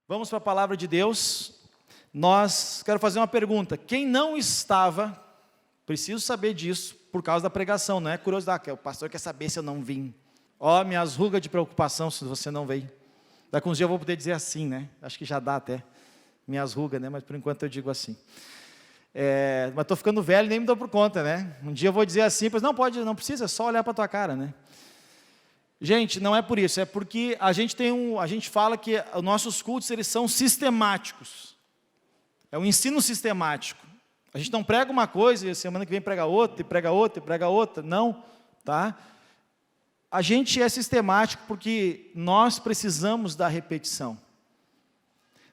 Vamos para a palavra de Deus. Quero fazer uma pergunta. Quem não estava, preciso saber disso por causa da pregação, não é curiosidade, o pastor quer saber se eu não vim. Ó, minhas rugas de preocupação se você não veio. Daqui uns dias eu vou poder dizer assim, né? Acho que já dá até. Minhas rugas, né? Mas por enquanto eu digo assim. Mas estou ficando velho e nem me dou por conta, né? Um dia eu vou dizer assim, pois não pode, não precisa, é só olhar para a tua cara, né? Gente, não é por isso, é porque a gente fala que os nossos cultos, eles são sistemáticos. É um ensino sistemático. A gente não prega uma coisa e semana que vem prega outra, e prega outra, e prega outra. Não, tá? A gente é sistemático porque nós precisamos da repetição.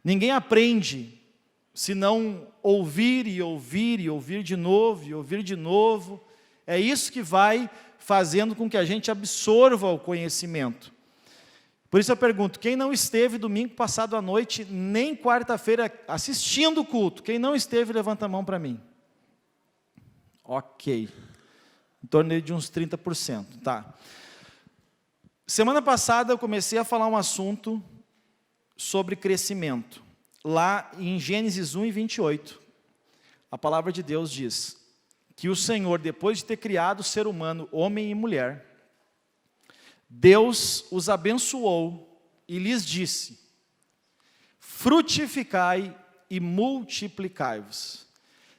Ninguém aprende se não ouvir e ouvir e ouvir de novo e ouvir de novo. É isso que vai fazendo com que a gente absorva o conhecimento. Por isso eu pergunto, quem não esteve domingo passado à noite, nem quarta-feira assistindo o culto, quem não esteve, levanta a mão para mim. Ok. Em torno de uns 30%, tá. Semana passada eu comecei a falar um assunto sobre crescimento. Lá em Gênesis 1:28, a palavra de Deus diz que o Senhor, depois de ter criado o ser humano, homem e mulher, Deus os abençoou e lhes disse: frutificai e multiplicai-vos.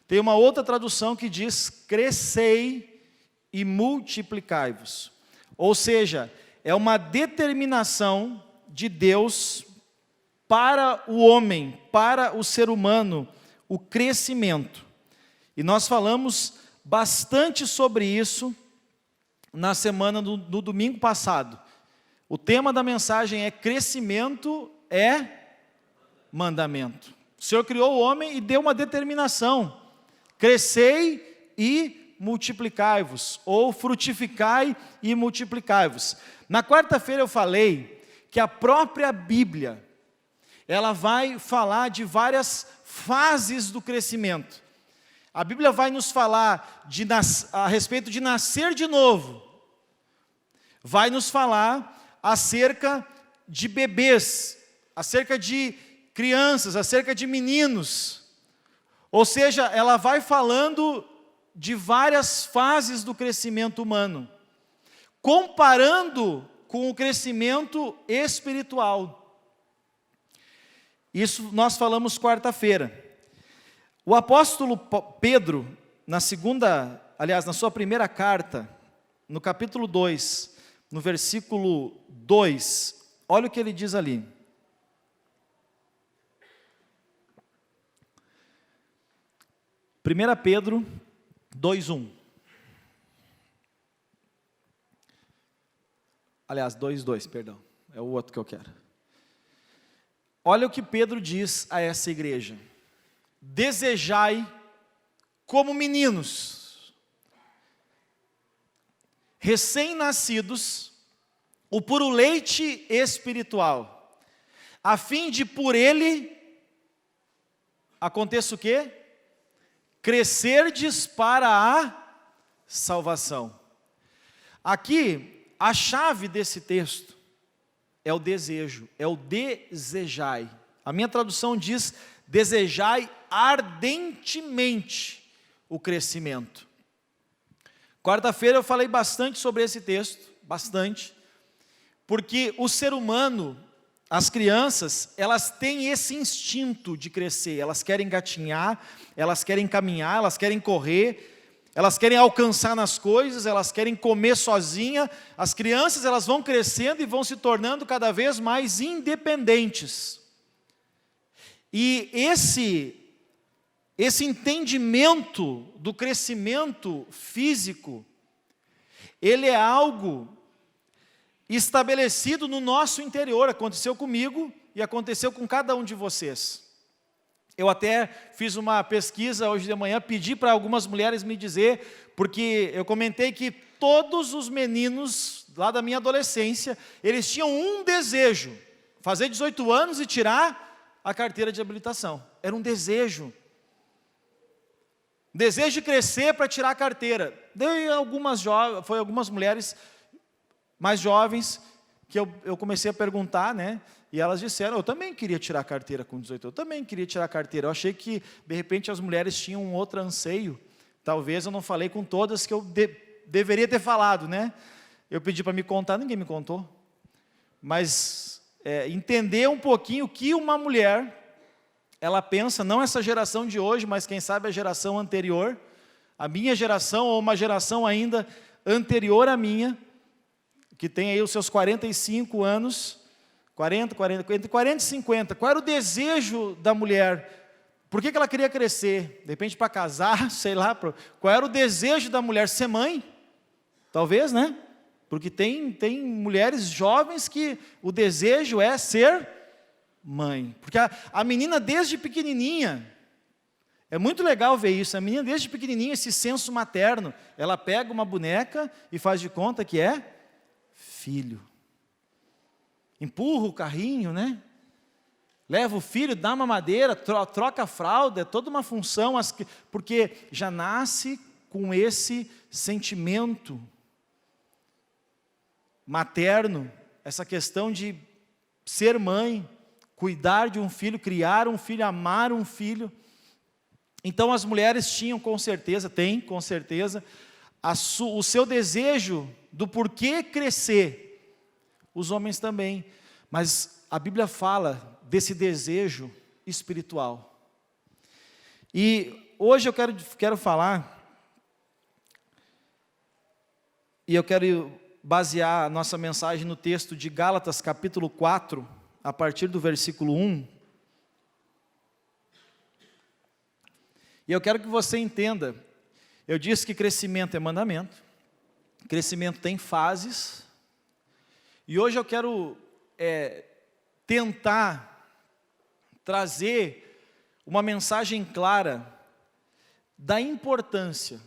Tem uma outra tradução que diz: crescei e multiplicai-vos. Ou seja, é uma determinação de Deus para o homem, para o ser humano, o crescimento. E nós falamos bastante sobre isso na semana do domingo passado. O tema da mensagem é: crescimento é mandamento. O Senhor criou o homem e deu uma determinação: crescei e multiplicai-vos, ou frutificai e multiplicai-vos. Na quarta-feira eu falei que a própria Bíblia, ela vai falar de várias fases do crescimento. A Bíblia vai nos falar a respeito de nascer de novo. Vai nos falar acerca de bebês, acerca de crianças, acerca de meninos. Ou seja, ela vai falando de várias fases do crescimento humano, comparando com o crescimento espiritual. Isso nós falamos quarta-feira. O apóstolo Pedro, na sua primeira carta, no capítulo 2, no versículo 2, olha o que ele diz ali. Primeira Pedro 2:1. Aliás, 2:2, perdão. É o outro que eu quero. Olha o que Pedro diz a essa igreja: desejai como meninos, recém-nascidos, o puro leite espiritual, a fim de por ele aconteça o quê? Crescerdes para a salvação. Aqui, a chave desse texto é o desejo, é o desejai. A minha tradução diz: desejai ardentemente o crescimento. Quarta-feira eu falei bastante sobre esse texto, bastante, porque o ser humano, as crianças, elas têm esse instinto de crescer, elas querem engatinhar, elas querem caminhar, elas querem correr, elas querem alcançar nas coisas, elas querem comer sozinha. As crianças, elas vão crescendo e vão se tornando cada vez mais independentes. E esse entendimento do crescimento físico, ele é algo estabelecido no nosso interior. Aconteceu comigo e aconteceu com cada um de vocês. Eu até fiz uma pesquisa hoje de manhã, pedi para algumas mulheres me dizer, porque eu comentei que todos os meninos lá da minha adolescência, eles tinham um desejo: fazer 18 anos e tirar a carteira de habilitação. Era um desejo. Desejo de crescer para tirar a carteira. Foi algumas mulheres mais jovens que eu comecei a perguntar, né? E elas disseram, eu também queria tirar a carteira com 18, eu também queria tirar a carteira. Eu achei que, de repente, as mulheres tinham um outro anseio. Talvez eu não falei com todas que eu deveria ter falado, né? Eu pedi para me contar, ninguém me contou. Mas entender um pouquinho o que uma mulher, ela pensa, não essa geração de hoje, mas quem sabe a geração anterior, a minha geração ou uma geração ainda anterior à minha, que tem aí os seus 45 anos, entre 40 e 50, qual era o desejo da mulher? Por que ela queria crescer? De repente para casar, sei lá, qual era o desejo da mulher? Ser mãe? Talvez, né? Porque tem mulheres jovens que o desejo é ser mãe. Porque a menina desde pequenininha, é muito legal ver isso, a menina desde pequenininha, esse senso materno, ela pega uma boneca e faz de conta que é filho. Empurra o carrinho, né? Leva o filho, dá uma madeira, troca a fralda, é toda uma função, porque já nasce com esse sentimento materno, essa questão de ser mãe, cuidar de um filho, criar um filho, amar um filho. Então as mulheres tinham com certeza, o seu desejo do porquê crescer, os homens também, mas a Bíblia fala desse desejo espiritual. E hoje eu quero falar, e eu quero basear a nossa mensagem no texto de Gálatas capítulo 4, a partir do versículo 1. E eu quero que você entenda, eu disse que crescimento é mandamento, crescimento tem fases, e hoje eu quero tentar trazer uma mensagem clara da importância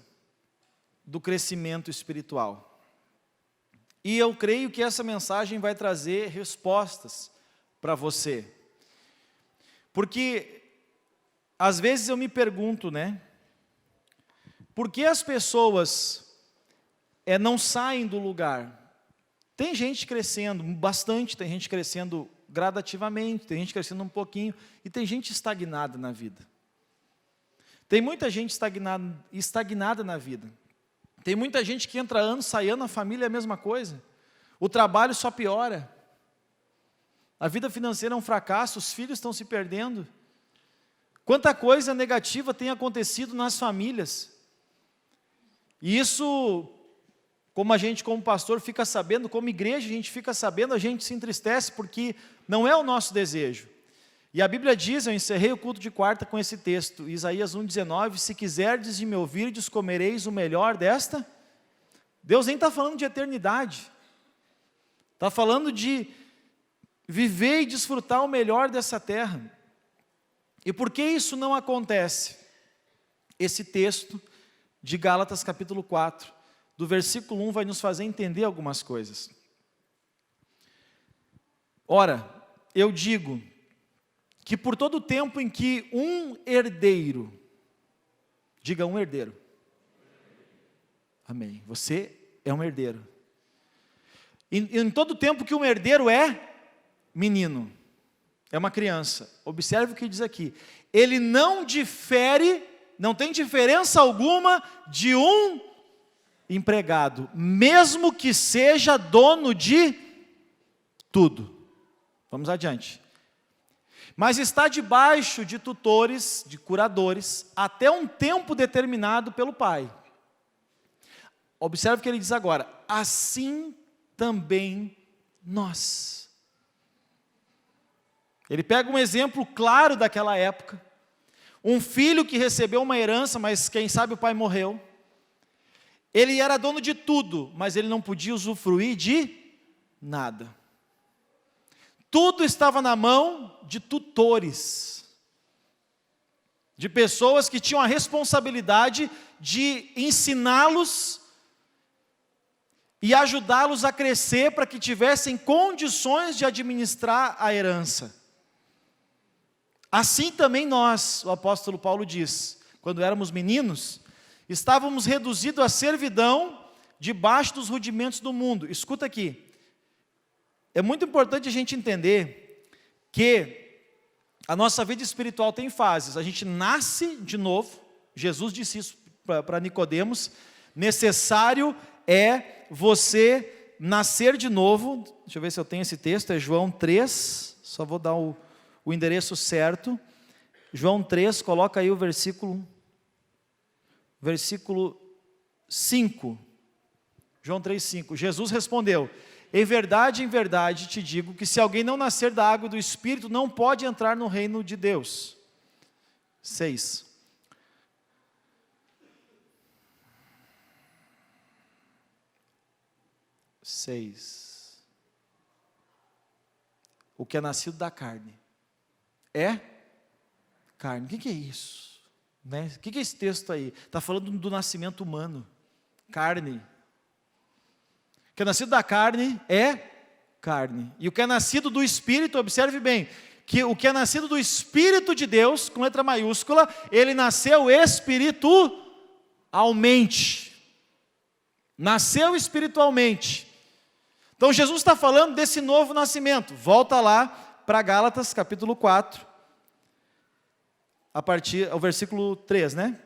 do crescimento espiritual. E eu creio que essa mensagem vai trazer respostas para você. Porque às vezes eu me pergunto, né? Por que as pessoas não saem do lugar? Tem gente crescendo bastante, tem gente crescendo gradativamente, tem gente crescendo um pouquinho, e tem gente estagnada na vida. Tem muita gente estagnada na vida. Tem muita gente que entra ano, sai ano, a família é a mesma coisa. O trabalho só piora. A vida financeira é um fracasso, os filhos estão se perdendo. Quanta coisa negativa tem acontecido nas famílias. E isso, como pastor fica sabendo, como igreja a gente fica sabendo, a gente se entristece, porque não é o nosso desejo. E a Bíblia diz, eu encerrei o culto de quarta com esse texto, Isaías 1,19, se quiserdes e me ouvirdes, comereis o melhor desta. Deus nem está falando de eternidade, está falando de viver e desfrutar o melhor dessa terra. E por que isso não acontece? Esse texto de Gálatas capítulo 4, do versículo 1, vai nos fazer entender algumas coisas. Ora, eu digo que por todo o tempo em que um herdeiro, diga um herdeiro, amém, você é um herdeiro, em todo o tempo que um herdeiro é menino, é uma criança, observe o que diz aqui, ele não difere, não tem diferença alguma de um empregado, mesmo que seja dono de tudo. Vamos adiante. Mas está debaixo de tutores, de curadores, até um tempo determinado pelo pai. Observe o que ele diz agora, assim também nós. Ele pega um exemplo claro daquela época, um filho que recebeu uma herança, mas quem sabe o pai morreu. Ele era dono de tudo, mas ele não podia usufruir de nada. Tudo estava na mão de tutores, de pessoas que tinham a responsabilidade de ensiná-los e ajudá-los a crescer para que tivessem condições de administrar a herança. Assim também nós, o apóstolo Paulo diz, quando éramos meninos, estávamos reduzidos à servidão debaixo dos rudimentos do mundo. Escuta aqui. é muito importante a gente entender que a nossa vida espiritual tem fases. A gente nasce de novo, Jesus disse isso para Nicodemos, necessário é você nascer de novo. Deixa eu ver se eu tenho esse texto, é João 3, só vou dar o endereço certo. João 3, coloca aí o versículo 5. João 3,5. Jesus respondeu: em verdade te digo que se alguém não nascer da água e do Espírito, não pode entrar no reino de Deus. 6. O que é nascido da carne é carne. O que é isso? Né? O que é esse texto aí? Está falando do nascimento humano. Carne. O que é nascido da carne é carne. E o que é nascido do Espírito, observe bem, que o que é nascido do Espírito de Deus, com letra maiúscula, ele nasceu espiritualmente. Nasceu espiritualmente. Então Jesus está falando desse novo nascimento. Volta lá para Gálatas, capítulo 4, o versículo 3, né?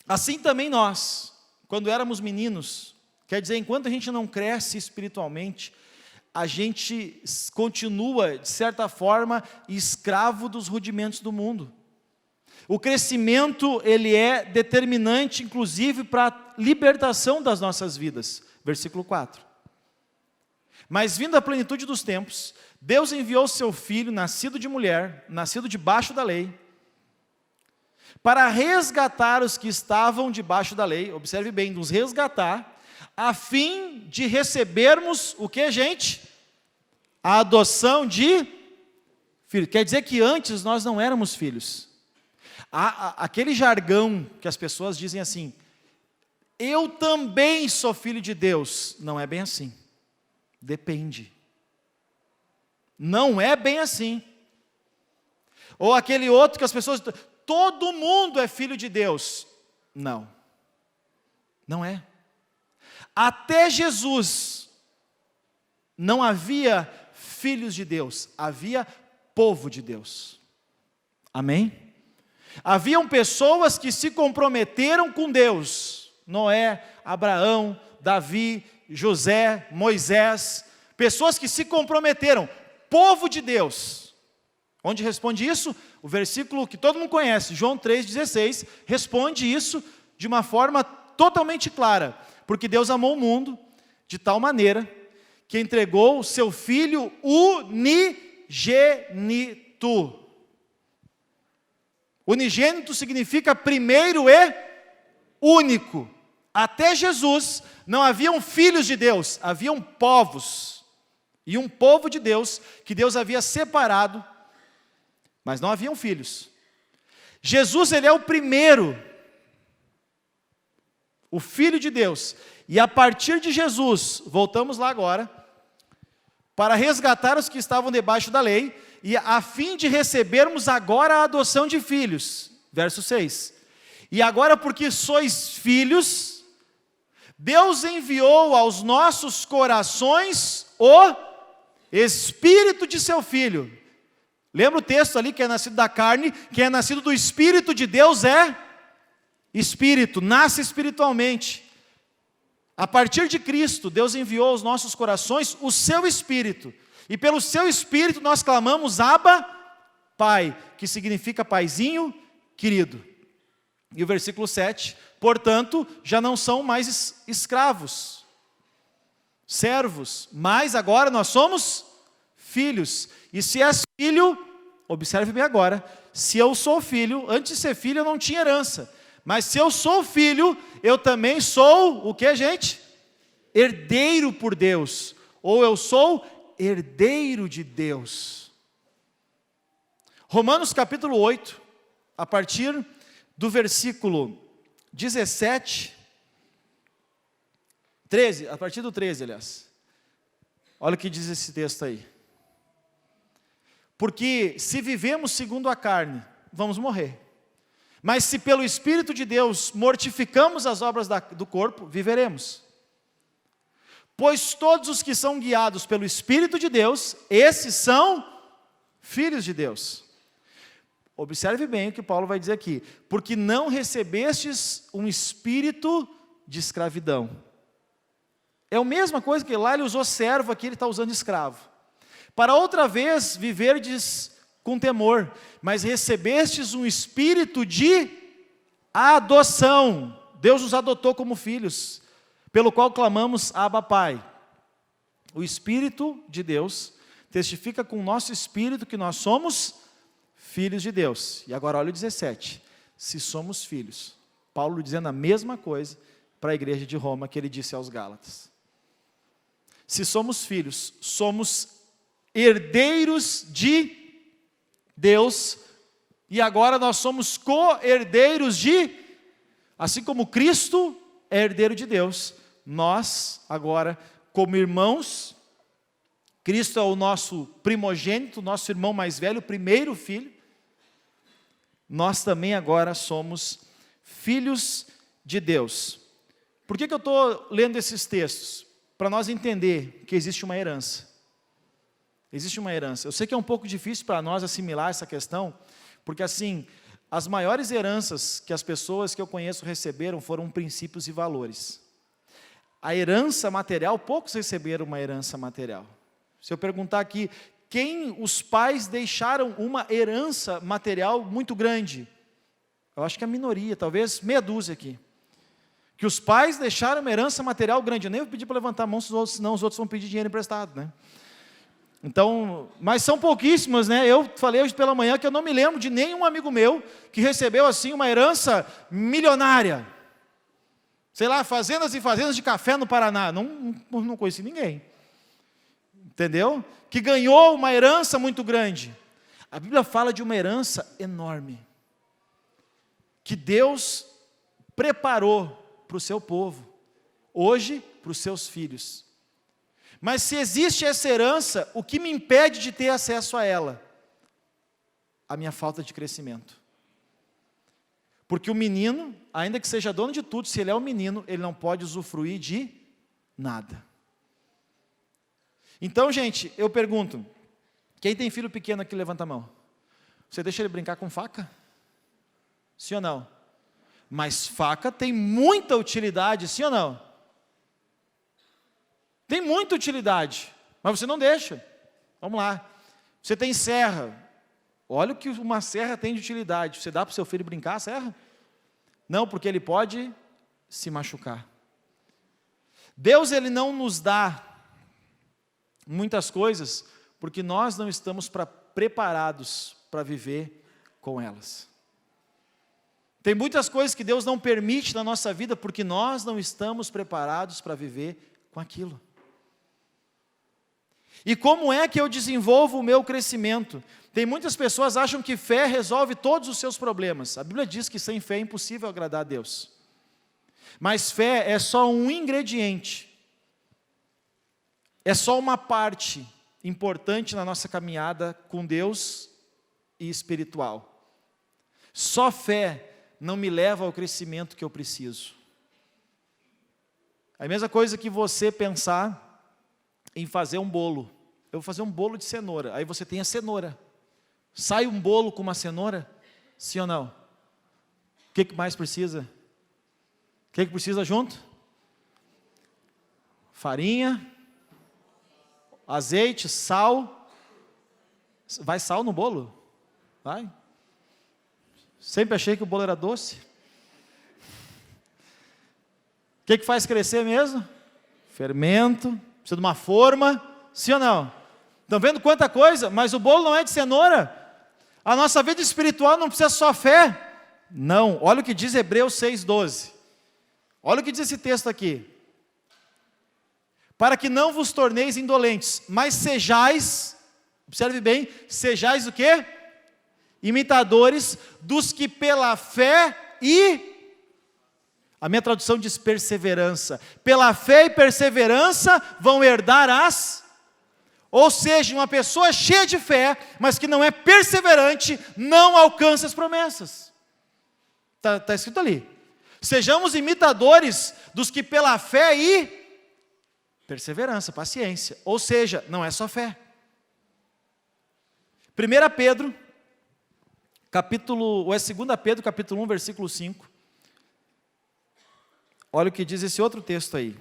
Assim também nós, quando éramos meninos, quer dizer, enquanto a gente não cresce espiritualmente, a gente continua, de certa forma, escravo dos rudimentos do mundo. O crescimento, ele é determinante, inclusive, para a libertação das nossas vidas. Versículo 4. Mas vindo a plenitude dos tempos, Deus enviou seu Filho, nascido de mulher, nascido debaixo da lei, para resgatar os que estavam debaixo da lei, observe bem, nos resgatar, a fim de recebermos o que, gente? A adoção de filho. Quer dizer que antes nós não éramos filhos. Aquele jargão que as pessoas dizem assim: eu também sou filho de Deus. Não é bem assim. Depende. Não é bem assim. Ou aquele outro que as pessoas... todo mundo é filho de Deus. Não. Não é. Até Jesus, não havia filhos de Deus, havia povo de Deus. Amém? Haviam pessoas que se comprometeram com Deus. Noé, Abraão, Davi, José, Moisés. Pessoas que se comprometeram. Povo de Deus. Onde responde isso? O versículo que todo mundo conhece, João 3,16, responde isso de uma forma totalmente clara. Porque Deus amou o mundo de tal maneira que entregou o seu Filho unigênito. Unigênito significa primeiro e único. Até Jesus não haviam filhos de Deus, haviam povos. E um povo de Deus que Deus havia separado, mas não haviam filhos. Jesus, ele é o primeiro, o Filho de Deus. E a partir de Jesus, voltamos lá agora, para resgatar os que estavam debaixo da lei, e a fim de recebermos agora a adoção de filhos. Verso 6. E agora, porque sois filhos, Deus enviou aos nossos corações o Espírito de seu Filho. Lembra o texto ali que é nascido da carne, que é nascido do Espírito de Deus é Espírito, nasce espiritualmente. A partir de Cristo, Deus enviou aos nossos corações o seu Espírito. E pelo seu Espírito nós clamamos Abba, Pai, que significa paizinho querido. E o versículo 7, portanto, já não são mais escravos, servos, mas agora nós somos filhos. E se és filho, observe bem agora, se eu sou filho, antes de ser filho eu não tinha herança, mas se eu sou filho, eu também sou, o que, gente? Herdeiro por Deus, ou eu sou herdeiro de Deus. Romanos capítulo 8, a partir do versículo 17, 13, a partir do 13, aliás. Olha o que diz esse texto aí. Porque se vivemos segundo a carne, vamos morrer. Mas se pelo Espírito de Deus mortificamos as obras do corpo, viveremos. Pois todos os que são guiados pelo Espírito de Deus, esses são filhos de Deus. Observe bem o que Paulo vai dizer aqui. Porque não recebestes um espírito de escravidão. É a mesma coisa que lá ele usou servo, aqui ele está usando escravo. Para outra vez viverdes com temor, mas recebestes um espírito de adoção. Deus nos adotou como filhos, pelo qual clamamos, Abba, Pai. O Espírito de Deus testifica com o nosso espírito que nós somos filhos de Deus. E agora olha o 17. Se somos filhos. Paulo dizendo a mesma coisa para a igreja de Roma que ele disse aos Gálatas. Se somos filhos, somos herdeiros de Deus, e agora nós somos co-herdeiros assim como Cristo é herdeiro de Deus, nós agora, como irmãos, Cristo é o nosso primogênito, nosso irmão mais velho, o primeiro filho, nós também agora somos filhos de Deus. Por que eu estou lendo esses textos? Para nós entender que existe uma herança. Existe uma herança. Eu sei que é um pouco difícil para nós assimilar essa questão, porque assim, as maiores heranças que as pessoas que eu conheço receberam foram princípios e valores. A herança material, poucos receberam uma herança material. Se eu perguntar aqui, quem os pais deixaram uma herança material muito grande? Eu acho que a minoria, talvez meia dúzia aqui. Que os pais deixaram uma herança material grande. Eu nem vou pedir para levantar a mão, senão os outros vão pedir dinheiro emprestado, né? Então, mas são pouquíssimos, né? Eu falei hoje pela manhã que eu não me lembro de nenhum amigo meu que recebeu assim uma herança milionária. Sei lá, fazendas e fazendas de café no Paraná. Não conheci ninguém. Entendeu? Que ganhou uma herança muito grande. A Bíblia fala de uma herança enorme. Que Deus preparou para o seu povo. Hoje, para os seus filhos. Mas se existe essa herança, o que me impede de ter acesso a ela? A minha falta de crescimento. Porque o menino, ainda que seja dono de tudo, se ele é um menino, ele não pode usufruir de nada. Então, gente, eu pergunto, quem tem filho pequeno aqui, levanta a mão. Você deixa ele brincar com faca? Sim ou não? Mas faca tem muita utilidade, sim ou não? Tem muita utilidade, mas você não deixa. Vamos lá. Você tem serra. Olha o que uma serra tem de utilidade. Você dá para o seu filho brincar a serra? Não, porque ele pode se machucar. Deus, ele não nos dá muitas coisas, porque nós não estamos preparados para viver com elas. Tem muitas coisas que Deus não permite na nossa vida, porque nós não estamos preparados para viver com aquilo. E como é que eu desenvolvo o meu crescimento? Tem muitas pessoas que acham que fé resolve todos os seus problemas. A Bíblia diz que sem fé é impossível agradar a Deus. Mas fé é só um ingrediente. É só uma parte importante na nossa caminhada com Deus e espiritual. Só fé não me leva ao crescimento que eu preciso. É a mesma coisa que você pensar em fazer um bolo. Eu vou fazer um bolo de cenoura. Aí você tem a cenoura. Sai um bolo com uma cenoura? Sim ou não? O que mais precisa? O que precisa junto? Farinha, azeite, sal. Vai sal no bolo? Vai. Sempre achei que o bolo era doce. O que faz crescer mesmo? Fermento. Precisa de uma forma, sim ou não? Estão vendo quanta coisa? Mas o bolo não é de cenoura. A nossa vida espiritual não precisa só fé. Não, olha o que diz Hebreus 6,12. Olha o que diz esse texto aqui. Para que não vos torneis indolentes, mas sejais, observe bem, sejais o quê? Imitadores dos que pela fé e... A minha tradução diz perseverança. Pela fé e perseverança vão herdar as... Ou seja, uma pessoa cheia de fé, mas que não é perseverante, não alcança as promessas. Está escrito ali. Sejamos imitadores dos que pela fé e Perseverança, paciência. Ou seja, não é só fé. 1 Pedro, ou é 2 Pedro, capítulo 1, versículo 5. Olha o que diz esse outro texto aí.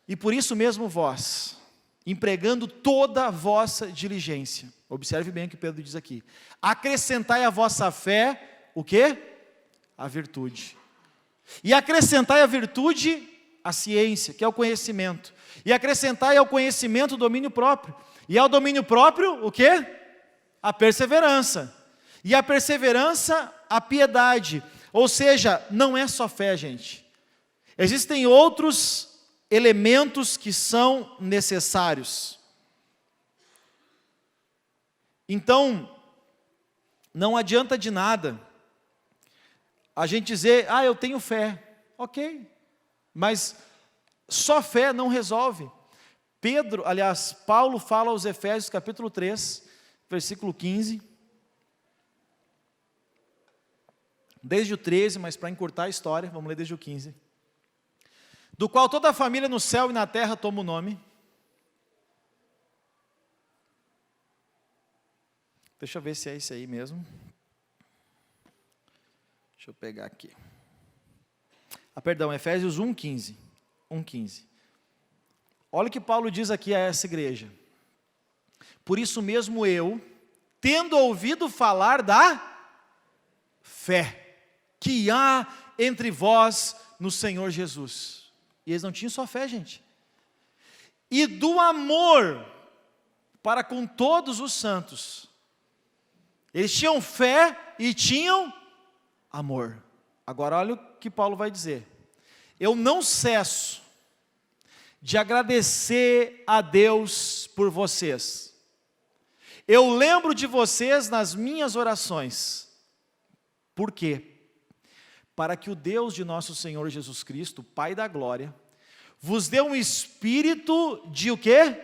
E por isso mesmo vós, empregando toda a vossa diligência. Observe bem o que Pedro diz aqui. Acrescentai à vossa fé, o quê? A virtude. E acrescentai à virtude a ciência, que é o conhecimento. E acrescentai ao conhecimento o domínio próprio. E ao domínio próprio, o quê? A perseverança. E a perseverança, a piedade. Ou seja, não é só fé, gente. Existem outros elementos que são necessários. Então, não adianta de nada a gente dizer, eu tenho fé. Ok, mas só fé não resolve. Paulo fala aos Efésios, capítulo 3, versículo 15. Desde o 13, mas para encurtar a história, vamos ler desde o 15. Do qual toda a família no céu e na terra toma o nome. Deixa eu ver se é esse aí mesmo. Deixa eu pegar aqui. Perdão, Efésios 1:15. 1:15. Olha o que Paulo diz aqui a essa igreja. Por isso mesmo eu, tendo ouvido falar da fé que há entre vós no Senhor Jesus. E eles não tinham só fé, gente. E do amor para com todos os santos. Eles tinham fé e tinham amor. Agora olha o que Paulo vai dizer. Eu não cesso de agradecer a Deus por vocês. Eu lembro de vocês nas minhas orações. Por quê? Para que o Deus de nosso Senhor Jesus Cristo, Pai da glória, vos dê um espírito de o quê?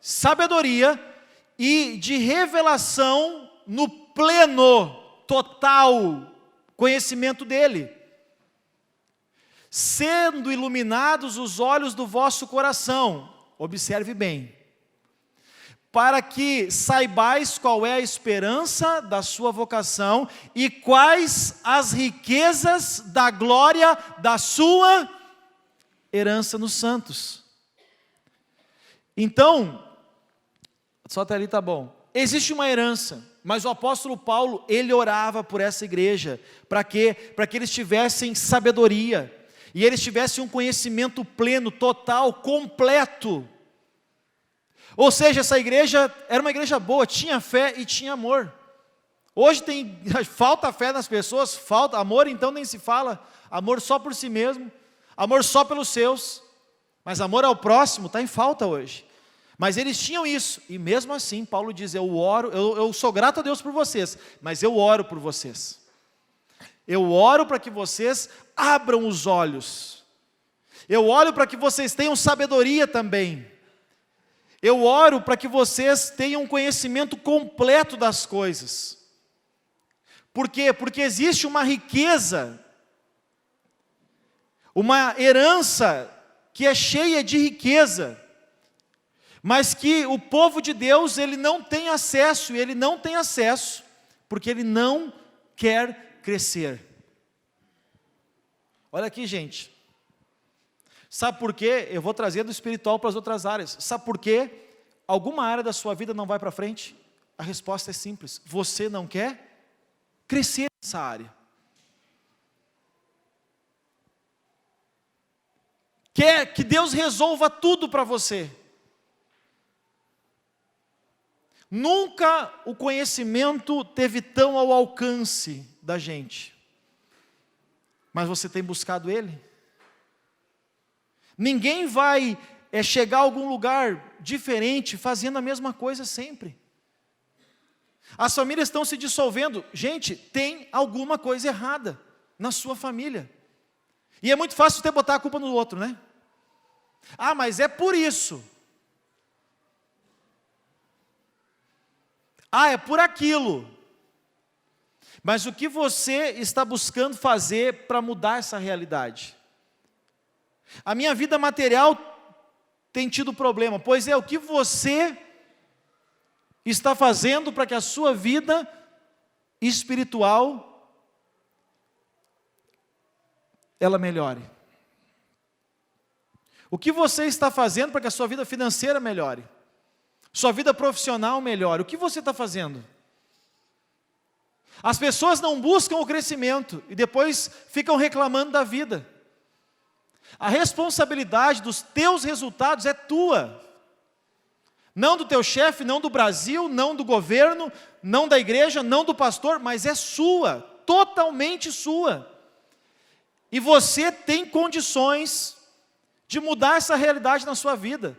Sabedoria e de revelação no pleno, total conhecimento dele. Sendo iluminados os olhos do vosso coração, observe bem, para que saibais qual é a esperança da sua vocação e quais as riquezas da glória da sua herança nos santos. Então, só até ali tá bom. Existe uma herança, mas o apóstolo Paulo, ele orava por essa igreja, para quê? Para que eles tivessem sabedoria, e eles tivessem um conhecimento pleno, total, completo. Ou seja, essa igreja era uma igreja boa, tinha fé e tinha amor. Hoje falta fé nas pessoas, falta amor, então nem se fala. Amor só por si mesmo, amor só pelos seus, mas amor ao próximo está em falta hoje. Mas eles tinham isso, e mesmo assim Paulo diz, eu sou grato a Deus por vocês, mas eu oro por vocês. Eu oro para que vocês abram os olhos. Eu oro para que vocês tenham sabedoria também. Eu oro para que vocês tenham um conhecimento completo das coisas. Por quê? Porque existe uma riqueza, uma herança que é cheia de riqueza, mas que o povo de Deus, ele não tem acesso, e ele não tem acesso, porque ele não quer crescer. Olha aqui, gente. Sabe por quê? Eu vou trazer do espiritual para as outras áreas. Sabe por quê? Alguma área da sua vida não vai para frente? A resposta é simples. Você não quer crescer nessa área. Quer que Deus resolva tudo para você. Nunca o conhecimento teve tão ao alcance da gente. Mas você tem buscado Ele? Ninguém vai chegar a algum lugar diferente fazendo a mesma coisa sempre. As famílias estão se dissolvendo. Gente, tem alguma coisa errada na sua família. E é muito fácil você botar a culpa no outro, né? Mas é por isso. É por aquilo. Mas o que você está buscando fazer para mudar essa realidade? A minha vida material tem tido problema? Pois é, o que você está fazendo para que a sua vida espiritual ela melhore? O que você está fazendo para que a sua vida financeira melhore? Sua vida profissional melhore? O que você está fazendo? As pessoas não buscam o crescimento e depois ficam reclamando da vida. A responsabilidade dos teus resultados é tua. Não do teu chefe, não do Brasil, não do governo, não da igreja, não do pastor, mas é sua, totalmente sua. E você tem condições de mudar essa realidade na sua vida.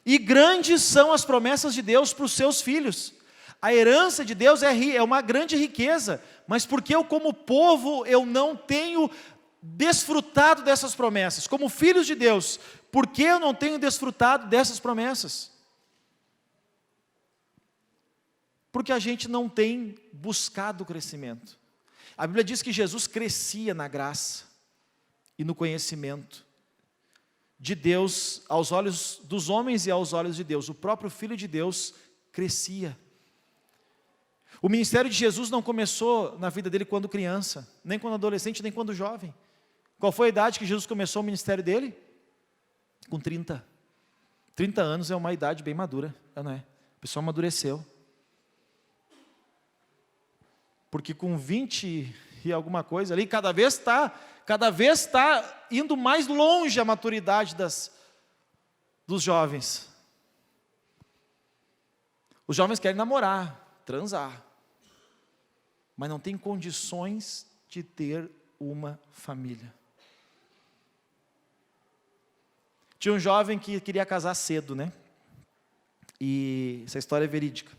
E grandes são as promessas de Deus para os seus filhos. A herança de Deus é uma grande riqueza, mas porque eu como povo, eu não tenho desfrutado dessas promessas? Como filhos de Deus, por que eu não tenho desfrutado dessas promessas? Porque a gente não tem buscado o crescimento. A Bíblia diz que Jesus crescia na graça e no conhecimento de Deus, aos olhos dos homens e aos olhos de Deus. O próprio Filho de Deus crescia. O ministério de Jesus não começou na vida dele quando criança, nem quando adolescente, nem quando jovem. Qual foi a idade que Jesus começou o ministério dele? Com 30. 30 anos é uma idade bem madura, não é? A pessoa amadureceu. Porque com 20 e alguma coisa ali, cada vez está indo mais longe a maturidade dos jovens. Os jovens querem namorar, transar, mas não tem condições de ter uma família. Tinha um jovem que queria casar cedo, né? E essa história é verídica.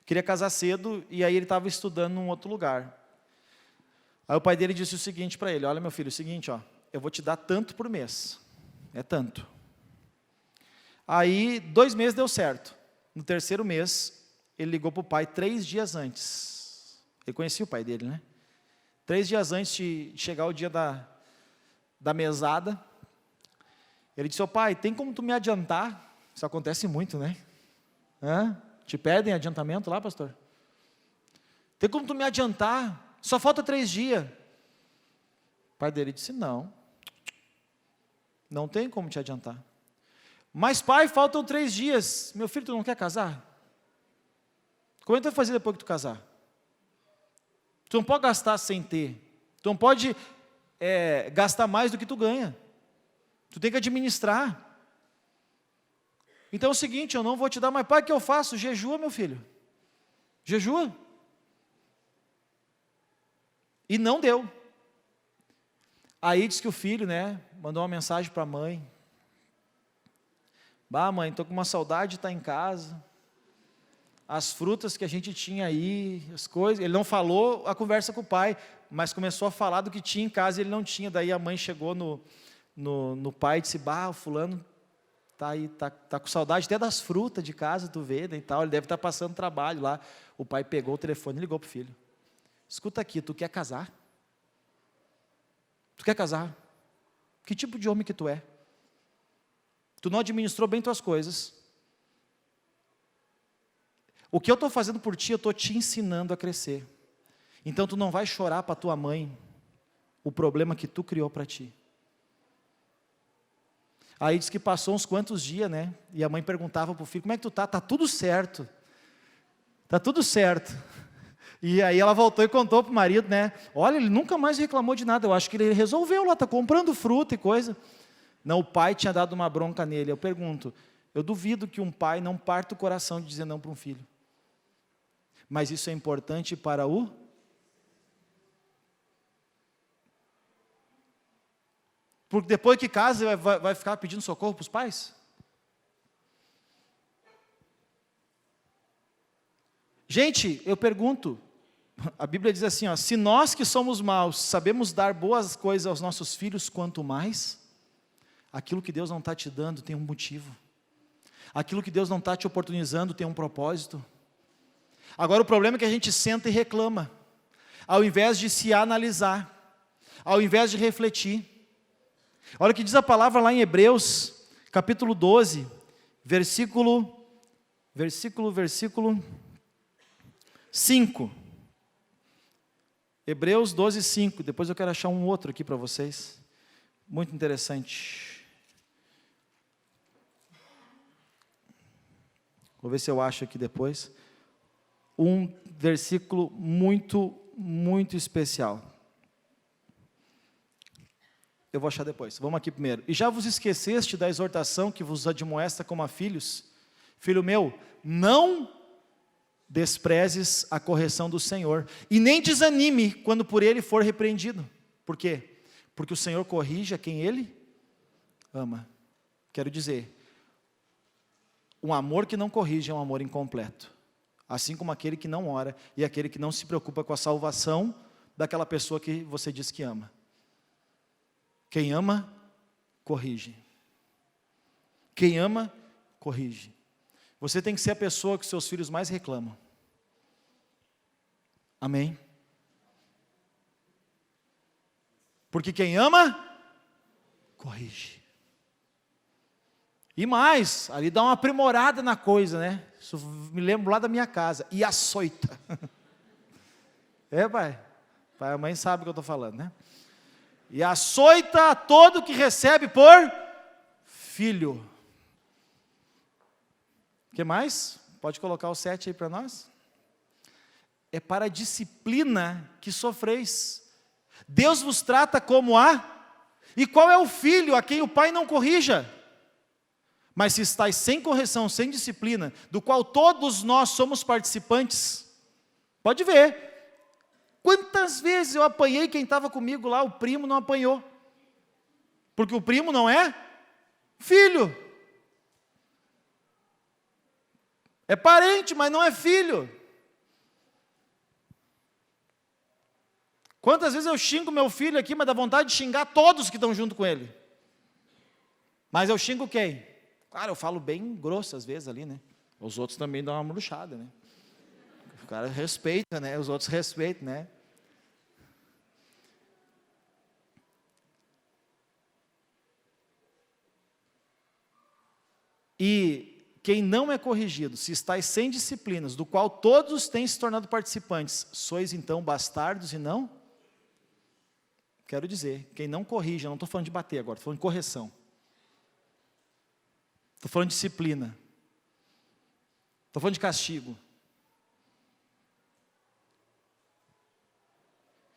Queria casar cedo e aí ele estava estudando num outro lugar. Aí o pai dele disse o seguinte para ele: olha, meu filho, é o seguinte, ó, eu vou te dar tanto por mês. É tanto. Aí 2 meses deu certo. No 3º mês, ele ligou para o pai 3 dias antes. Ele conhecia o pai dele, né? 3 dias antes de chegar o dia da mesada. Ele disse: ô pai, tem como tu me adiantar? Isso acontece muito, né? Te pedem adiantamento lá, pastor? Tem como tu me adiantar? Só falta 3 dias. O pai dele disse: não tem como te adiantar. Mas pai, faltam 3 dias. Meu filho, tu não quer casar? Como é que tu vai fazer depois que tu casar? Tu não pode gastar sem ter. Tu não pode gastar mais do que tu ganha. Tu tem que administrar. Então é o seguinte, eu não vou te dar, mas pai, o que eu faço? Jejua, meu filho. Jejua. E não deu. Aí diz que o filho, né, mandou uma mensagem para a mãe. Bah, mãe, estou com uma saudade de estar em casa. As frutas que a gente tinha aí, as coisas. Ele não falou a conversa com o pai, mas começou a falar do que tinha em casa e ele não tinha. Daí a mãe chegou no pai e disse: bah, o fulano tá aí, tá com saudade até das frutas de casa, tu vê, né, e tal. Ele deve estar passando trabalho lá. O pai pegou o telefone e ligou para o filho: escuta aqui, tu quer casar? Tu quer casar? Que tipo de homem que tu é? Tu não administrou bem tuas coisas. O que eu estou fazendo por ti, eu estou te ensinando a crescer. Então tu não vai chorar para tua mãe o problema que tu criou para ti. Aí diz que passou uns quantos dias, né? E a mãe perguntava para o filho: como é que tu tá? Tá tudo certo. Tá tudo certo. E aí ela voltou e contou para o marido, né? Olha, ele nunca mais reclamou de nada. Eu acho que ele resolveu lá, tá comprando fruta e coisa. Não, o pai tinha dado uma bronca nele. Eu pergunto, eu duvido que um pai não parta o coração de dizer não para um filho. Mas isso é importante para o... Porque depois que casa, vai ficar pedindo socorro para os pais? Gente, eu pergunto, a Bíblia diz assim, ó, se nós que somos maus sabemos dar boas coisas aos nossos filhos, quanto mais, aquilo que Deus não está te dando tem um motivo. Aquilo que Deus não está te oportunizando tem um propósito. Agora o problema é que a gente senta e reclama, ao invés de se analisar, ao invés de refletir. Olha o que diz a palavra lá em Hebreus, capítulo 12, versículo 5. Hebreus 12, 5. Depois eu quero achar um outro aqui para vocês. Muito interessante. Vou ver se eu acho aqui depois. Um versículo muito, muito especial. Eu vou achar depois. Vamos aqui primeiro. E já vos esqueceste da exortação que vos admoesta como a filhos? Filho meu, não desprezes a correção do Senhor, e nem desanime quando por Ele for repreendido. Por quê? Porque o Senhor corrige a quem Ele ama. Quero dizer, um amor que não corrige é um amor incompleto. Assim como aquele que não ora e aquele que não se preocupa com a salvação daquela pessoa que você diz que ama. Quem ama, corrige. Quem ama, corrige. Você tem que ser a pessoa que seus filhos mais reclamam. Amém? Porque quem ama, corrige. E mais, ali dá uma aprimorada na coisa, né? Isso me lembro lá da minha casa. E açoita. Pai? Pai e mãe sabem o que eu estou falando, né? E açoita a todo que recebe por filho. O que mais? Pode colocar o 7 aí para nós. É para a disciplina que sofreis. Deus vos trata como a... E qual é o filho a quem o pai não corrija? Mas se estáis sem correção, sem disciplina, do qual todos nós somos participantes, pode ver. Quantas vezes eu apanhei quem estava comigo lá, o primo não apanhou. Porque o primo não é filho. É parente, mas não é filho. Quantas vezes eu xingo meu filho aqui, mas dá vontade de xingar todos que estão junto com ele. Mas eu xingo quem? Claro, eu falo bem grosso às vezes ali, né? Os outros também dão uma murchada, né? O cara respeita, né? Os outros respeitam, né? E quem não é corrigido, se estáis sem disciplinas, do qual todos têm se tornado participantes, sois então bastardos e não? Quero dizer, quem não corrige, eu não estou falando de bater agora, estou falando de correção. Estou falando de disciplina. Estou falando de castigo.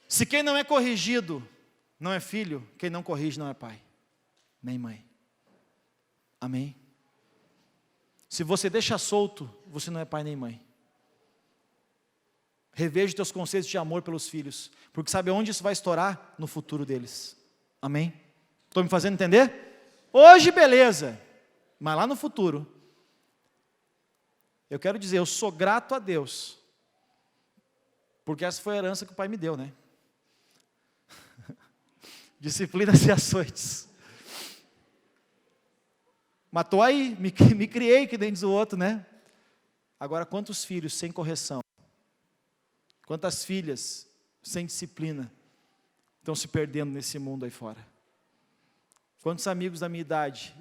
Se quem não é corrigido não é filho, quem não corrige não é pai, nem mãe. Amém? Se você deixa solto, você não é pai nem mãe. Reveja os teus conceitos de amor pelos filhos, porque sabe onde isso vai estourar? No futuro deles. Amém? Estou me fazendo entender? Hoje, beleza, mas lá no futuro, eu quero dizer, eu sou grato a Deus, porque essa foi a herança que o pai me deu, né? Disciplinas e açoites. Mas estou aí, me criei, que nem diz o outro, né? Agora, quantos filhos sem correção? Quantas filhas sem disciplina estão se perdendo nesse mundo aí fora? Quantos amigos da minha idade?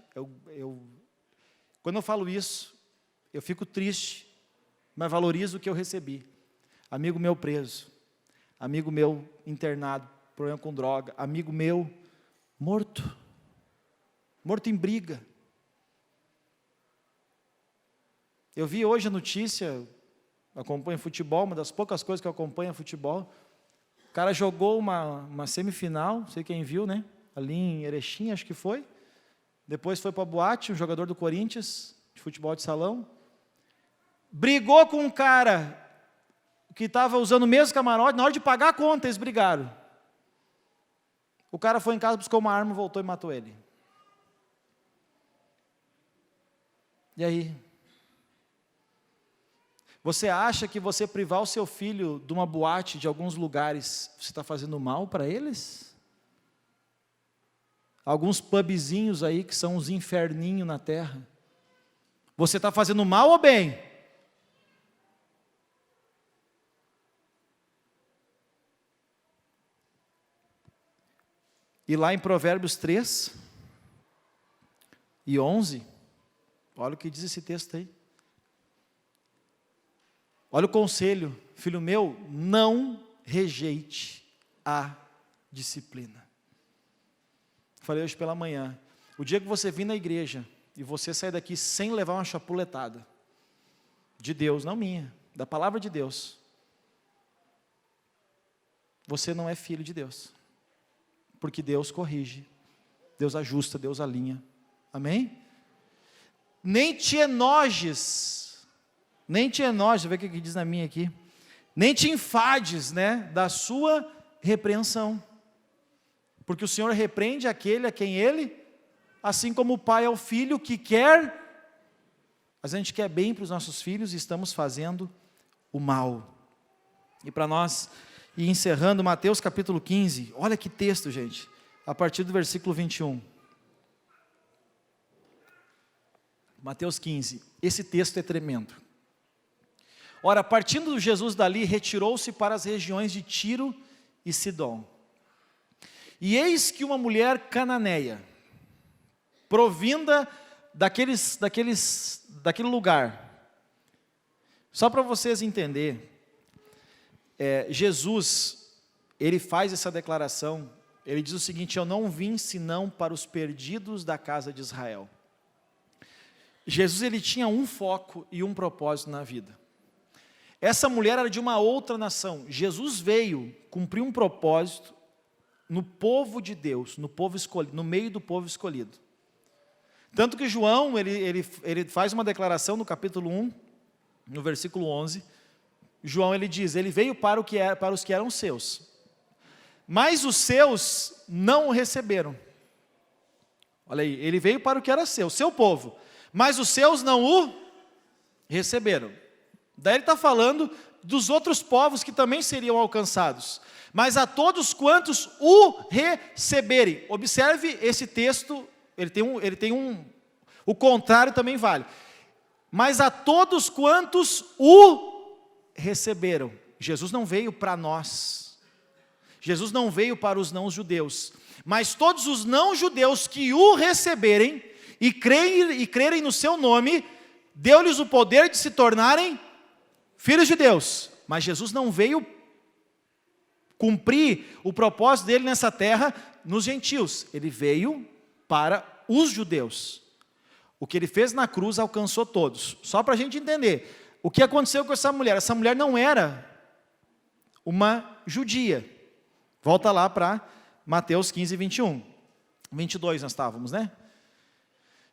Quando eu falo isso, eu fico triste, mas valorizo o que eu recebi. Amigo meu preso, amigo meu internado, problema com droga, amigo meu morto em briga. Eu vi hoje a notícia, acompanho futebol, uma das poucas coisas que eu acompanho é futebol. O cara jogou uma semifinal, não sei quem viu, né? Ali em Erechim, acho que foi. Depois foi para a boate, um jogador do Corinthians, de futebol de salão. Brigou com um cara que estava usando o mesmo camarote, na hora de pagar a conta, eles brigaram. O cara foi em casa, buscou uma arma, voltou e matou ele. E aí? Você acha que você privar o seu filho de uma boate, de alguns lugares, você está fazendo mal para eles? Alguns pubzinhos aí que são uns inferninhos na terra. Você está fazendo mal ou bem? E lá em Provérbios 3, e 11, olha o que diz esse texto aí. Olha o conselho, filho meu, não rejeite a disciplina. Falei hoje pela manhã, o dia que você vir na igreja e você sair daqui sem levar uma chapuletada, de Deus, não minha, da palavra de Deus, você não é filho de Deus, porque Deus corrige, Deus ajusta, Deus alinha, amém? Nem te enojes, deixa eu ver o que diz na minha aqui, nem te enfades, né, da sua repreensão, porque o Senhor repreende aquele a quem Ele, assim como o pai ao filho que quer, mas a gente quer bem para os nossos filhos e estamos fazendo o mal. E para nós ir encerrando, Mateus capítulo 15, olha que texto, gente, a partir do versículo 21. Mateus 15, esse texto é tremendo. Ora, partindo Jesus dali, retirou-se para as regiões de Tiro e Sidom. E eis que uma mulher cananeia, provinda daquele lugar, só para vocês entenderem, Jesus, ele faz essa declaração, ele diz o seguinte: eu não vim senão para os perdidos da casa de Israel. Jesus, ele tinha um foco e um propósito na vida. Essa mulher era de uma outra nação. Jesus veio cumprir um propósito no povo de Deus, no povo escolhido, no meio do povo escolhido. Tanto que João, ele faz uma declaração no capítulo 1, no versículo 11, João, ele diz, ele veio para os que eram seus, mas os seus não o receberam. Olha aí, ele veio para o que era seu povo, mas os seus não o receberam. Daí ele está falando dos outros povos que também seriam alcançados. Mas a todos quantos o receberem. Observe esse texto, o contrário também vale. Mas a todos quantos o receberam. Jesus não veio para nós. Jesus não veio para os não-judeus. Mas todos os não-judeus que o receberem e crerem no seu nome, deu-lhes o poder de se tornarem filhos de Deus. Mas Jesus não veio cumprir o propósito dele nessa terra nos gentios. Ele veio para os judeus. O que ele fez na cruz alcançou todos. Só para a gente entender o que aconteceu com essa mulher. Essa mulher não era uma judia. Volta lá para Mateus 15, 21. 22 nós estávamos, né?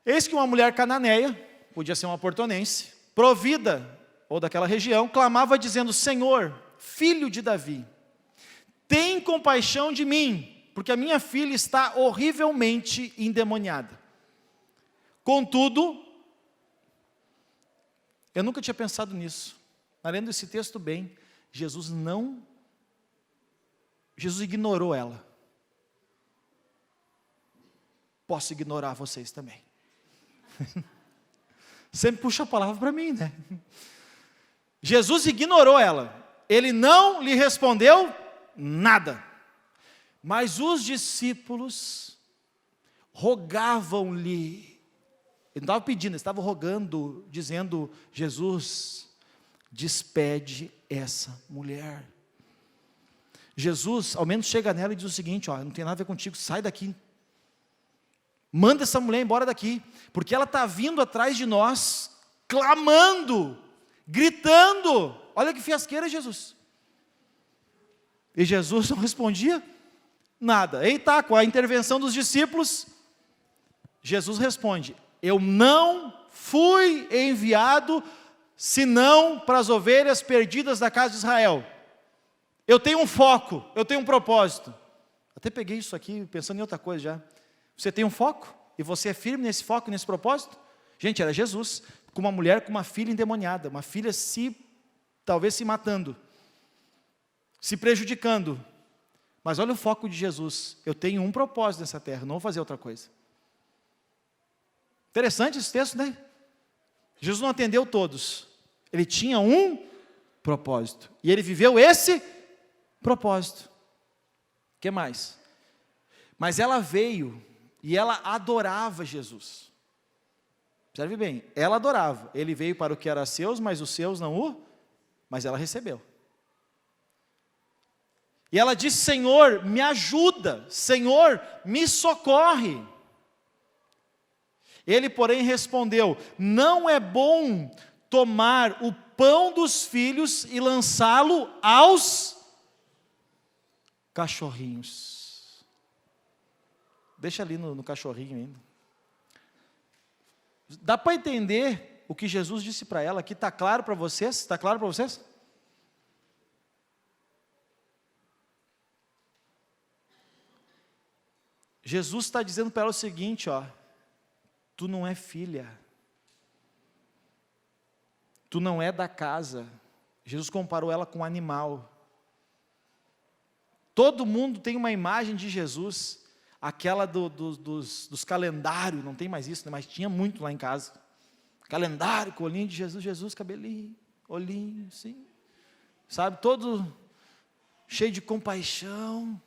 Eis que uma mulher cananeia, podia ser uma portonense, provida ou daquela região, clamava dizendo: Senhor, filho de Davi, tem compaixão de mim, porque a minha filha está horrivelmente endemoniada. Contudo, eu nunca tinha pensado nisso, mas lendo esse texto bem, Jesus ignorou ela. Posso ignorar vocês também. Sempre puxa a palavra para mim, né? Jesus ignorou ela, ele não lhe respondeu nada, mas os discípulos rogavam-lhe, ele não estava pedindo, ele estava rogando, dizendo: Jesus, despede essa mulher. Jesus, ao menos chega nela e diz o seguinte: ó, não tem nada a ver contigo, sai daqui, manda essa mulher embora daqui, porque ela está vindo atrás de nós, clamando, gritando. Olha que fiasqueira, Jesus. E Jesus não respondia nada. Eita, com a intervenção dos discípulos, Jesus responde: eu não fui enviado senão para as ovelhas perdidas da casa de Israel. Eu tenho um foco, eu tenho um propósito. Até peguei isso aqui pensando em outra coisa já. Você tem um foco? E você é firme nesse foco, nesse propósito? Gente, era Jesus, com uma mulher com uma filha endemoniada, uma filha talvez se matando, se prejudicando. Mas olha o foco de Jesus: eu tenho um propósito nessa terra, não vou fazer outra coisa. Interessante esse texto, né? Jesus não atendeu todos, ele tinha um propósito, e ele viveu esse propósito. O que mais? Mas ela veio, e ela adorava Jesus. Observe bem, ela adorava. Ele veio para o que era seus, mas os seus não o... Mas ela recebeu. E ela disse, Senhor, me ajuda. Senhor, me socorre. Ele, porém, respondeu, não é bom tomar o pão dos filhos e lançá-lo aos cachorrinhos. Deixa ali no cachorrinho ainda. Dá para entender o que Jesus disse para ela aqui? Está claro para vocês? Está claro para vocês? Jesus está dizendo para ela o seguinte, ó, tu não é filha, tu não é da casa. Jesus comparou ela com um animal. Todo mundo tem uma imagem de Jesus, aquela dos calendários, não tem mais isso, né? Mas tinha muito lá em casa. Calendário com olhinho de Jesus, Jesus, cabelinho, olhinho, assim, sabe, todo cheio de compaixão.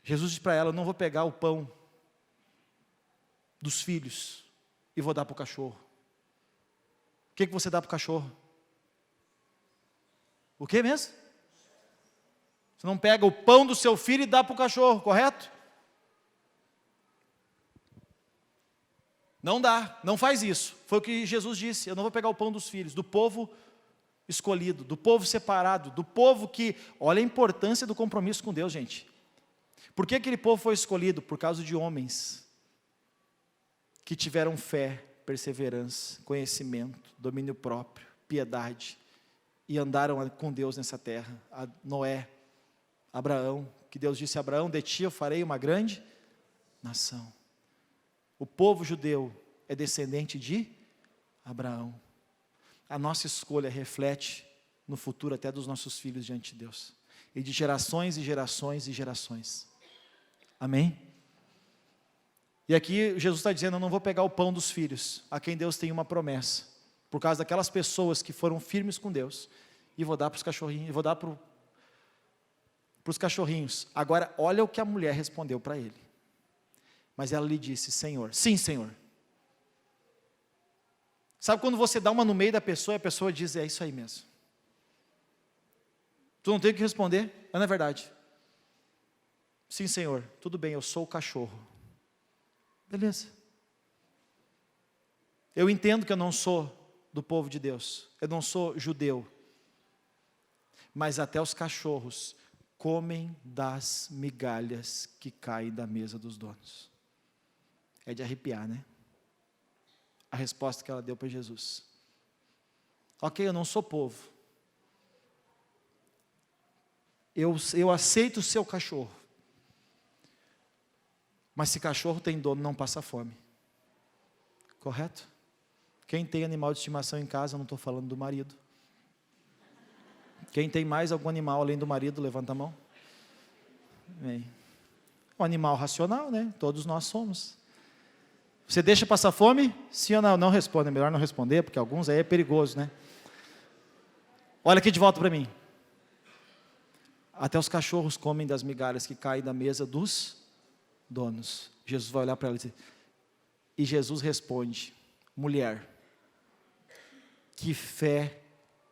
Jesus disse para ela, eu não vou pegar o pão dos filhos e vou dar para o cachorro. O que você dá para o cachorro? O que mesmo? Você não pega o pão do seu filho e dá para o cachorro, correto? Não dá, não faz isso. Foi o que Jesus disse, eu não vou pegar o pão dos filhos, do povo escolhido, do povo separado, do povo que, olha a importância do compromisso com Deus, gente. Por que aquele povo foi escolhido? Por causa de homens que tiveram fé, perseverança, conhecimento, domínio próprio, piedade, e andaram com Deus nessa terra. A Noé, Abraão, que Deus disse a Abraão, de ti eu farei uma grande nação. O povo judeu é descendente de Abraão. A nossa escolha reflete no futuro até dos nossos filhos diante de Deus. E de gerações e gerações e gerações. Amém? E aqui Jesus está dizendo, eu não vou pegar o pão dos filhos, a quem Deus tem uma promessa, por causa daquelas pessoas que foram firmes com Deus, e vou dar para os cachorrinhos, vou dar para os cachorrinhos. Agora, olha o que a mulher respondeu para ele. Mas ela lhe disse, Senhor, sim, Senhor. Sabe quando você dá uma no meio da pessoa, e a pessoa diz, é isso aí mesmo. Tu não tem o que responder, não é verdade. Sim, Senhor, tudo bem, eu sou o cachorro. Beleza. Eu entendo que eu não sou do povo de Deus, eu não sou judeu, mas até os cachorros comem das migalhas que caem da mesa dos donos. É de arrepiar, né? A resposta que ela deu para Jesus. Ok, eu não sou povo. Eu aceito o seu cachorro. Mas se cachorro tem dono, não passa fome. Correto? Quem tem animal de estimação em casa, eu não estou falando do marido. Quem tem mais algum animal além do marido, levanta a mão. Bem, um animal racional, né? Todos nós somos. Você deixa passar fome? Sim ou não? Não responde, é melhor não responder, porque alguns aí é perigoso, né? Olha aqui de volta para mim. Até os cachorros comem das migalhas que caem da mesa dos donos. Jesus vai olhar para ela e dizer, e Jesus responde, mulher, que fé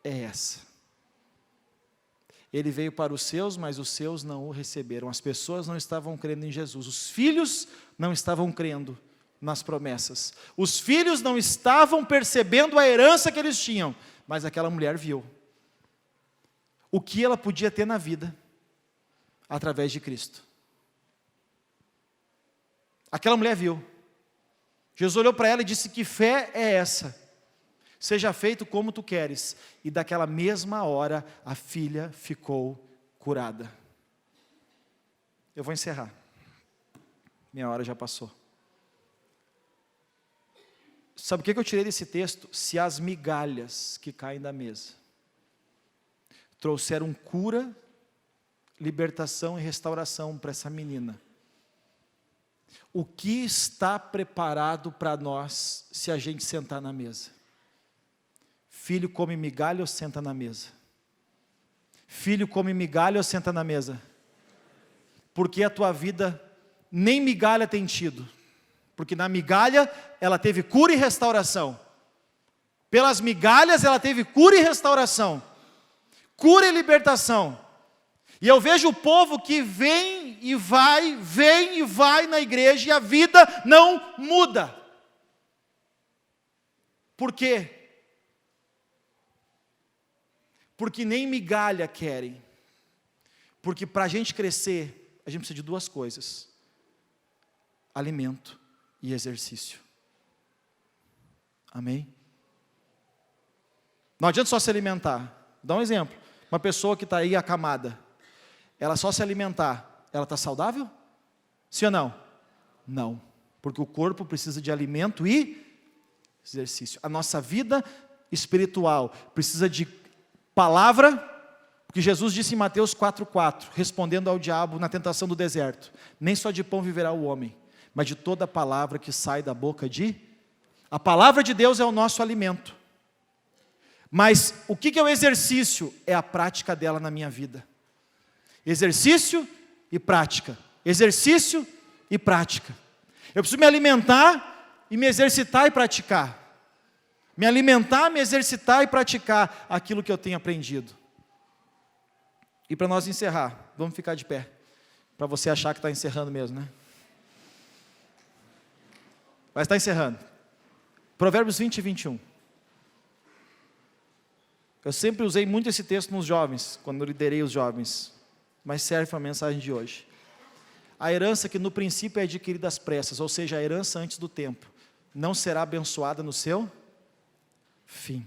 é essa? Ele veio para os seus, mas os seus não o receberam. As pessoas não estavam crendo em Jesus. Os filhos não estavam crendo nas promessas. Os filhos não estavam percebendo a herança que eles tinham. Mas aquela mulher viu o que ela podia ter na vida através de Cristo. Aquela mulher viu. Jesus olhou para ela e disse, que fé é essa? Seja feito como tu queres. E daquela mesma hora, a filha ficou curada. Eu vou encerrar. Minha hora já passou. Sabe o que eu tirei desse texto? Se as migalhas que caem da mesa trouxeram cura, libertação e restauração para essa menina, o que está preparado para nós se a gente sentar na mesa? Filho come migalha ou senta na mesa? Filho come migalha ou senta na mesa? Porque a tua vida nem migalha tem tido. Porque na migalha ela teve cura e restauração. Pelas migalhas ela teve cura e restauração. Cura e libertação. E eu vejo o povo que vem e vai na igreja e a vida não muda. Por quê? Porque nem migalha querem. Porque para a gente crescer, a gente precisa de duas coisas: alimento e exercício. Amém? Não adianta só se alimentar. Dá um exemplo. Uma pessoa que está aí acamada, ela só se alimentar, ela está saudável? Sim ou não? Não. Porque o corpo precisa de alimento e exercício. A nossa vida espiritual precisa de palavra, porque Jesus disse em Mateus 4,4, respondendo ao diabo na tentação do deserto: nem só de pão viverá o homem, mas de toda a palavra que sai da boca de... A palavra de Deus é o nosso alimento. Mas o que é o exercício? É a prática dela na minha vida. Exercício e prática. Exercício e prática. Eu preciso me alimentar e me exercitar e praticar. Me alimentar, me exercitar e praticar aquilo que eu tenho aprendido. E para nós encerrar, vamos ficar de pé. Para você achar que está encerrando mesmo, né? Mas está encerrando. Provérbios 20 e 21. Eu sempre usei muito esse texto nos jovens, quando eu liderei os jovens. Mas serve para a mensagem de hoje. A herança que no princípio é adquirida às pressas, ou seja, a herança antes do tempo, não será abençoada no seu fim.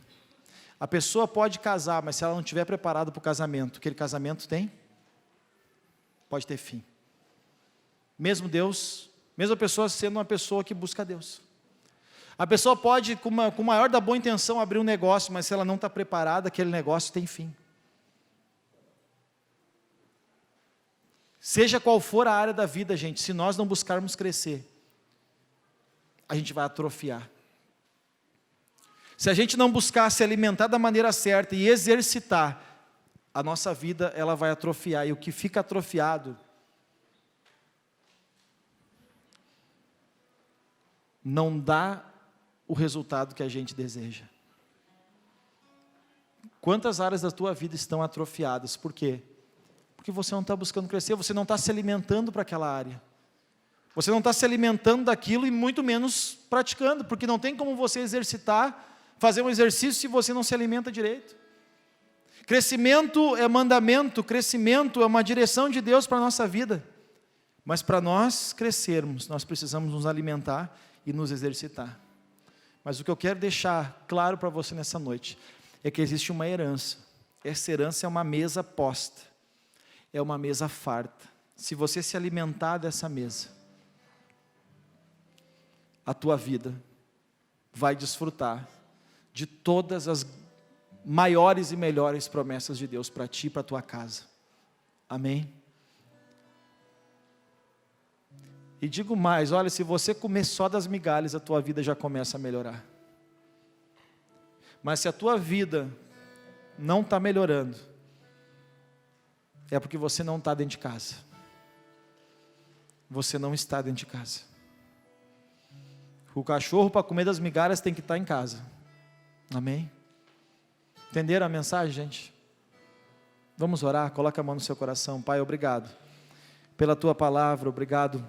A pessoa pode casar, mas se ela não estiver preparada para o casamento, aquele casamento pode ter fim. Mesmo a pessoa sendo uma pessoa que busca Deus. A pessoa pode, com maior da boa intenção, abrir um negócio, mas se ela não está preparada, aquele negócio tem fim. Seja qual for a área da vida, gente, se nós não buscarmos crescer, a gente vai atrofiar. Se a gente não buscar se alimentar da maneira certa e exercitar, a nossa vida ela vai atrofiar. E o que fica atrofiado não dá o resultado que a gente deseja. Quantas áreas da tua vida estão atrofiadas? Por quê? Porque você não está buscando crescer, você não está se alimentando para aquela área. Você não está se alimentando daquilo e muito menos praticando, porque não tem como você exercitar, fazer um exercício se você não se alimenta direito. Crescimento é mandamento, crescimento é uma direção de Deus para a nossa vida. Mas para nós crescermos, nós precisamos nos alimentar e nos exercitar. Mas o que eu quero deixar claro para você nessa noite é que existe uma herança. Essa herança é uma mesa posta, é uma mesa farta. Se você se alimentar dessa mesa, a tua vida vai desfrutar de todas as maiores e melhores promessas de Deus para ti e para a tua casa. Amém? E digo mais, olha, se você comer só das migalhas, a tua vida já começa a melhorar. Mas se a tua vida não está melhorando, é porque você não está dentro de casa. Você não está dentro de casa. O cachorro, para comer das migalhas, tem que estar em casa. Amém? Entenderam a mensagem, gente? Vamos orar, coloca a mão no seu coração. Pai, obrigado pela tua palavra, obrigado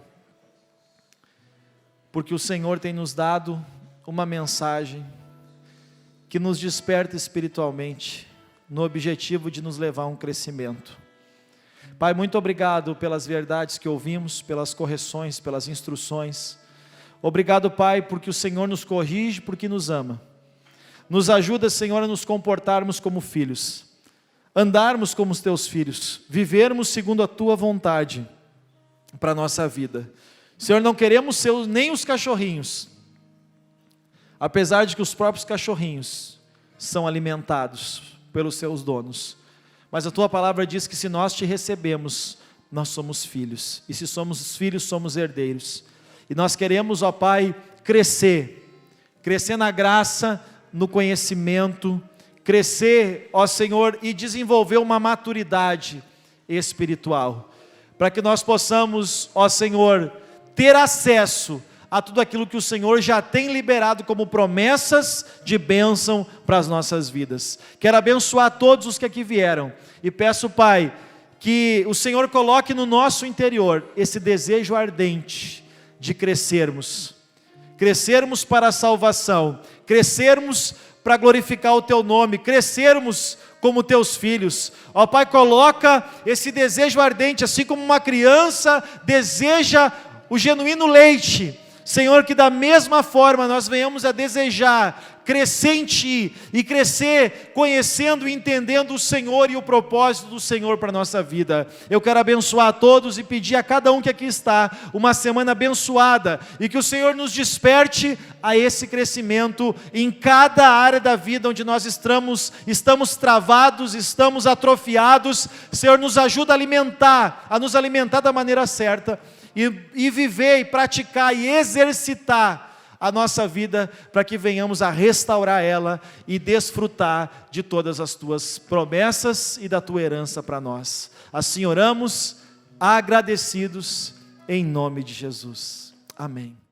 porque o Senhor tem nos dado uma mensagem que nos desperta espiritualmente, no objetivo de nos levar a um crescimento. Pai, muito obrigado pelas verdades que ouvimos, pelas correções, pelas instruções. Obrigado, Pai, porque o Senhor nos corrige, porque nos ama. Nos ajuda, Senhor, a nos comportarmos como filhos, andarmos como os teus filhos, vivermos segundo a tua vontade para a nossa vida. Senhor, não queremos ser nem os cachorrinhos, apesar de que os próprios cachorrinhos são alimentados pelos seus donos. Mas a tua palavra diz que se nós te recebemos, nós somos filhos. E se somos filhos, somos herdeiros. E nós queremos, ó Pai, crescer na graça, no conhecimento, crescer, ó Senhor, e desenvolver uma maturidade espiritual, para que nós possamos, ó Senhor, ter acesso a tudo aquilo que o Senhor já tem liberado como promessas de bênção para as nossas vidas. Quero abençoar todos os que aqui vieram e peço, Pai, que o Senhor coloque no nosso interior esse desejo ardente de crescermos para a salvação, crescermos para glorificar o Teu nome, crescermos como Teus filhos. Ó Pai, coloca esse desejo ardente, assim como uma criança deseja o genuíno leite, Senhor, que da mesma forma nós venhamos a desejar crescer em Ti e crescer conhecendo e entendendo o Senhor e o propósito do Senhor para a nossa vida. Eu quero abençoar a todos e pedir a cada um que aqui está uma semana abençoada e que o Senhor nos desperte a esse crescimento em cada área da vida onde nós estamos travados, estamos atrofiados. Senhor, nos ajuda a nos alimentar da maneira certa e viver, e praticar, e exercitar a nossa vida, para que venhamos a restaurar ela e desfrutar de todas as Tuas promessas e da Tua herança para nós. Assim oramos, agradecidos, em nome de Jesus. Amém.